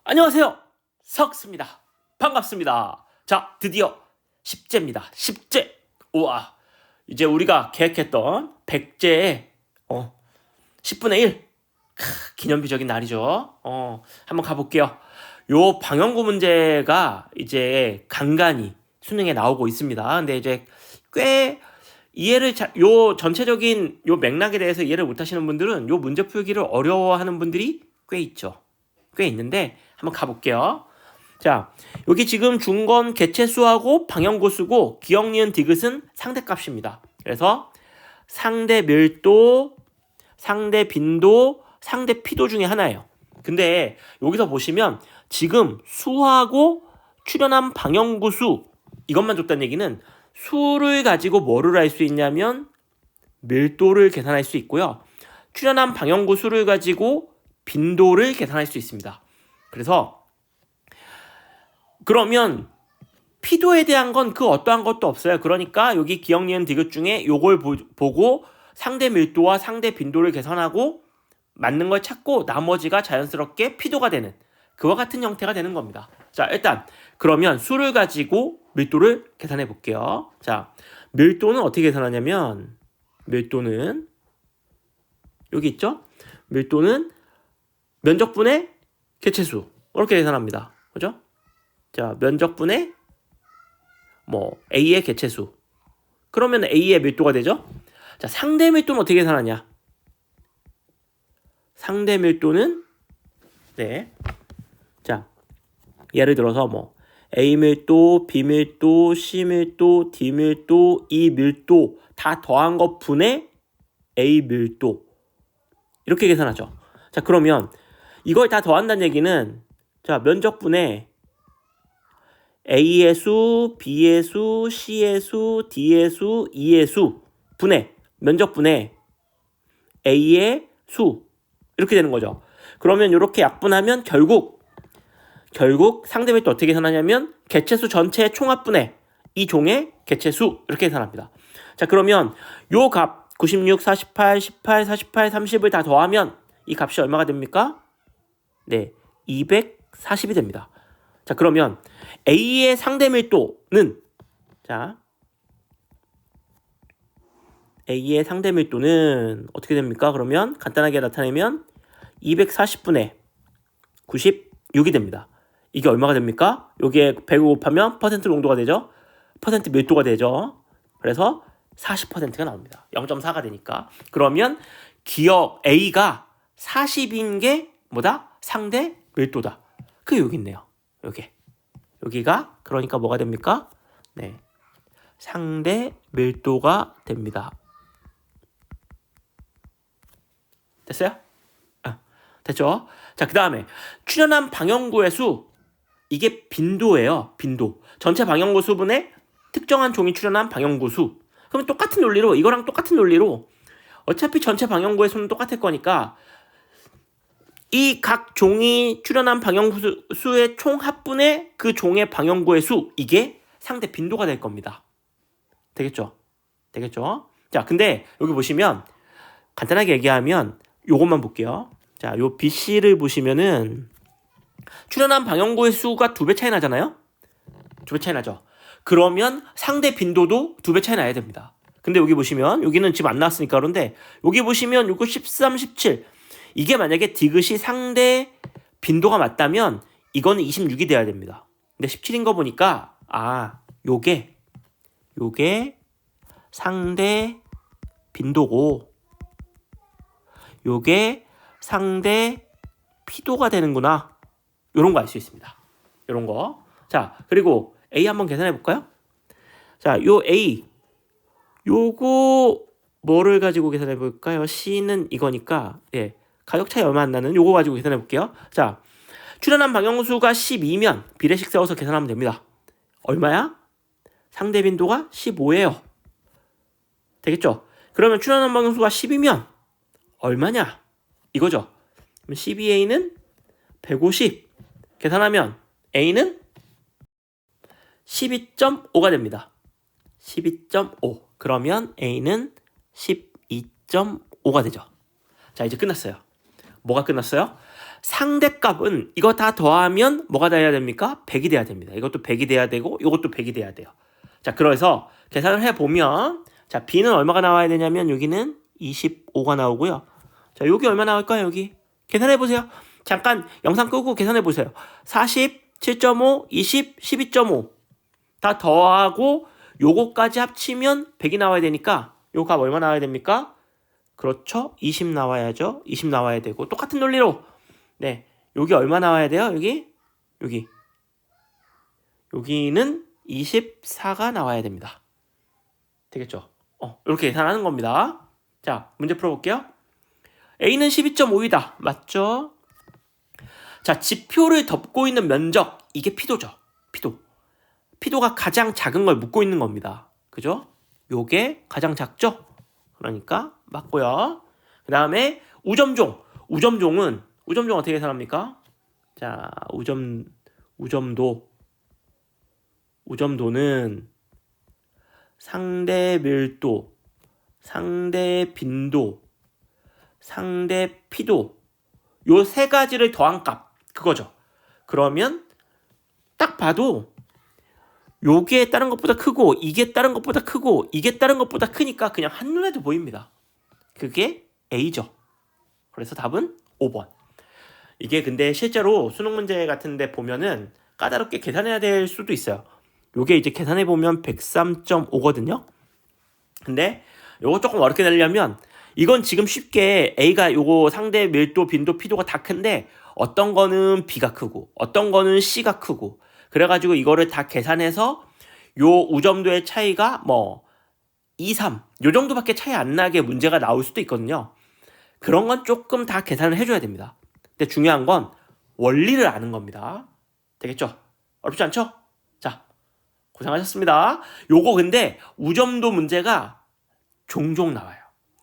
안녕하세요. 석스입니다. 반갑습니다. 자, 드디어 10제입니다. 10제. 우와. 이제 우리가 계획했던 100제의 10분의 1. 기념비적인 날이죠. 한번 가볼게요. 요 방영구 문제가 이제 간간히 수능에 나오고 있습니다. 근데 이제 꽤 요 전체적인 요 맥락에 대해서 이해를 못 하시는 분들은 요 문제 풀기를 어려워하는 분들이 꽤 있죠. 꽤 있는데 한번 가볼게요. 자, 여기 지금 준 건 개체수하고 방향고수고 기억, 니은, 디귿은 상대값입니다. 그래서 상대 밀도, 상대 빈도, 상대 피도 중에 하나예요. 근데 여기서 보시면 지금 수하고 출현한 방향고수 이것만 줬다는 얘기는 수를 가지고 뭐를 할 수 있냐면 밀도를 계산할 수 있고요. 출현한 방향고수를 가지고 빈도를 계산할 수 있습니다. 그래서 그러면 피도에 대한 건 그 어떠한 것도 없어요. 그러니까 여기 기억, 니은, 디귿 중에 요걸 보고 상대 밀도와 상대 빈도를 계산하고 맞는 걸 찾고 나머지가 자연스럽게 피도가 되는 그와 같은 형태가 되는 겁니다. 자, 일단 그러면 수를 가지고 밀도를 계산해 볼게요. 자, 밀도는 어떻게 계산하냐면 밀도는 여기 있죠? 밀도는 면적분의 개체수 이렇게 계산합니다. 그죠? 자, 면적분의 A의 개체수. 그러면 A의 밀도가 되죠? 자, 상대 밀도는 어떻게 계산하냐? 상대 밀도는 자, 예를 들어서 A 밀도, B 밀도, C 밀도, D 밀도, E 밀도 다 더한 것 분의 A 밀도. 이렇게 계산하죠. 자, 그러면 이걸 다 더한다는 얘기는 자, 면적분의 A의 수, B의 수, C의 수, D의 수, E의 수 분의 면적분의 A의 수 이렇게 되는 거죠. 그러면 이렇게 약분하면 결국 상대밀도 어떻게 계산하냐면 개체수 전체의 총합분의 이 종의 개체수 이렇게 계산합니다. 자, 그러면 요 값 96, 48, 18, 48, 30을 다 더하면 이 값이 얼마가 됩니까? 네, 240이 됩니다. 자, 그러면 A의 상대 밀도는 A의 상대 밀도는 어떻게 됩니까? 그러면 간단하게 나타내면 240분의 96이 됩니다. 이게 얼마가 됩니까? 여기에 100을 곱하면 퍼센트 농도가 되죠? 퍼센트 밀도가 되죠? 그래서 40%가 나옵니다. 0.4가 되니까. 그러면 기억 A가 40인 게 뭐다? 상대 밀도다. 그게 여기 있네요. 여기가 그러니까 뭐가 됩니까? 네, 상대 밀도가 됩니다. 됐어요? 됐죠? 자, 그 다음에 출현한 방향구의 수 이게 빈도예요. 빈도. 전체 방향구 수분의 특정한 종이 출현한 방향구 수. 그러면 똑같은 논리로 이거랑 똑같은 논리로 어차피 전체 방향구의 수는 똑같을 거니까 이 각 종이 출현한 방향수의 총 합분의 그 종의 방향구의 수 이게 상대 빈도가 될 겁니다. 되겠죠? 자, 근데 여기 보시면 간단하게 얘기하면 요것만 볼게요. 자, 요 BC를 보시면은 출현한 방향구의 수가 2배 차이 나잖아요? 2배 차이 나죠? 그러면 상대 빈도도 2배 차이 나야 됩니다. 근데 여기 보시면 여기는 지금 안 나왔으니까 그런데 여기 보시면 요거 13, 17 이게 만약에 디귿이 상대 빈도가 맞다면 이거는 26이 돼야 됩니다. 근데 17인 거 보니까 요게 상대 빈도고 요게 상대 피도가 되는구나. 요런 거 알 수 있습니다. 요런 거. 자, 그리고 A 한번 계산해 볼까요? 자, 요 A 요거 뭐를 가지고 계산해 볼까요? C는 이거니까 가격 차이 얼마 안 나는 요거 가지고 계산해 볼게요. 자, 출현한 방향수가 12면 비례식 세워서 계산하면 됩니다. 얼마야? 상대 빈도가 15예요. 되겠죠? 그러면 출현한 방향수가 10이면 얼마냐? 이거죠. 그럼 12A는 150. 계산하면 A는 12.5가 됩니다. 12.5. 그러면 A는 12.5가 되죠. 자, 이제 끝났어요. 뭐가 끝났어요? 상대값은 이거 다 더하면 뭐가 돼야 됩니까? 100이 돼야 됩니다. 이것도 100이 돼야 되고 이것도 100이 돼야 돼요. 자, 그래서 계산을 해보면 자, B는 얼마가 나와야 되냐면 여기는 25가 나오고요. 자, 여기 얼마 나올까요? 여기 계산해보세요. 잠깐 영상 끄고 계산해보세요. 40, 7.5, 20, 12.5 다 더하고 요거까지 합치면 100이 나와야 되니까 요 값 얼마 나와야 됩니까? 그렇죠. 20 나와야죠. 20 나와야 되고 똑같은 논리로 네, 여기 얼마 나와야 돼요? 여기는 24가 나와야 됩니다. 되겠죠? 이렇게 계산하는 겁니다. 자, 문제 풀어볼게요. A는 12.5이다. 맞죠? 자, 지표를 덮고 있는 면적, 이게 피도죠. 피도가 가장 작은 걸 묻고 있는 겁니다. 그죠? 요게 가장 작죠? 그러니까 맞고요. 그 다음에 우점종. 우점종은 어떻게 계산합니까? 자, 우점도는 상대 밀도, 상대 빈도, 상대 피도 요 세 가지를 더한 값 그거죠. 그러면 딱 봐도 요게 다른 것보다 크고 이게 다른 것보다 크고 이게 다른 것보다 크니까 그냥 한눈에도 보입니다. 그게 A죠. 그래서 답은 5번. 이게 근데 실제로 수능 문제 같은 데 보면은 까다롭게 계산해야 될 수도 있어요. 요게 이제 계산해 보면 103.5거든요. 근데 요거 조금 어렵게 내려면 이건 지금 쉽게 A가 요거 상대 밀도, 빈도, 피도가 다 큰데 어떤 거는 B가 크고 어떤 거는 C가 크고 그래가지고 이거를 다 계산해서 요 우점도의 차이가 뭐 2, 3 요 정도밖에 차이 안 나게 문제가 나올 수도 있거든요. 그런 건 조금 다 계산을 해줘야 됩니다. 근데 중요한 건 원리를 아는 겁니다. 되겠죠? 어렵지 않죠? 자, 고생하셨습니다. 요거 근데 우점도 문제가 종종 나와요.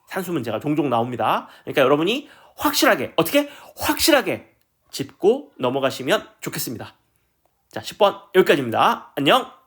산수 문제가 종종 나옵니다. 그러니까 여러분이 확실하게 짚고 넘어가시면 좋겠습니다. 자, 10번 여기까지입니다. 안녕!